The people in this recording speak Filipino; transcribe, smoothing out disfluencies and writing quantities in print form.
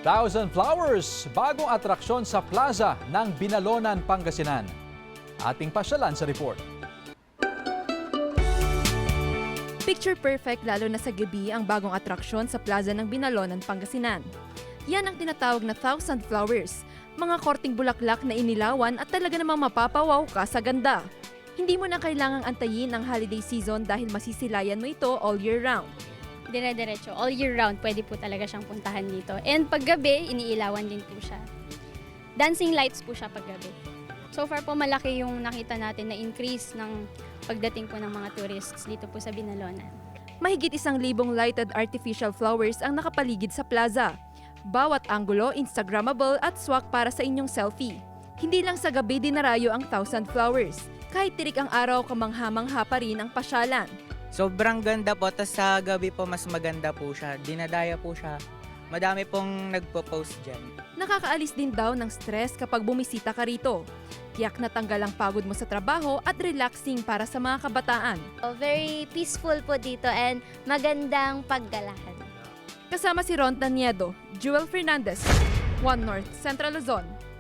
Thousand Flowers, bagong atraksyon sa plaza ng Binalonan, Pangasinan. Ating pasyalan sa report. Picture perfect lalo na sa gabi ang bagong atraksyon sa plaza ng Binalonan, Pangasinan. Yan ang tinatawag na Thousand Flowers, mga korting bulaklak na inilawan at talaga namang mapapawaw ka sa ganda. Hindi mo na kailangang antayin ang holiday season dahil masisilayan mo ito all year round. Dire-diretso, all year round, pwede po talaga siyang puntahan dito. And paggabi, iniilawan din po siya. Dancing lights po siya paggabi. So far po, malaki yung nakita natin na increase ng pagdating po ng mga tourists dito po sa Binalonan. Mahigit 1,000 lighted artificial flowers ang nakapaligid sa plaza. Bawat anggulo, Instagrammable at swak para sa inyong selfie. Hindi lang sa gabi dinarayo ang Thousand Flowers. Kahit tirik ang araw, kamangha-mangha pa rin ang pasyalan. Sobrang ganda po, tas sa gabi po mas maganda po siya. Dinadaya po siya. Madami pong nagpo-post dyan. Nakakaalis din daw ng stress kapag bumisita ka rito. Tiyak na tanggal ang pagod mo sa trabaho at relaxing para sa mga kabataan. Very peaceful po dito and magandang paggalahan. Kasama si Ron Taniedo, Jewel Fernandez, One North, Central Luzon.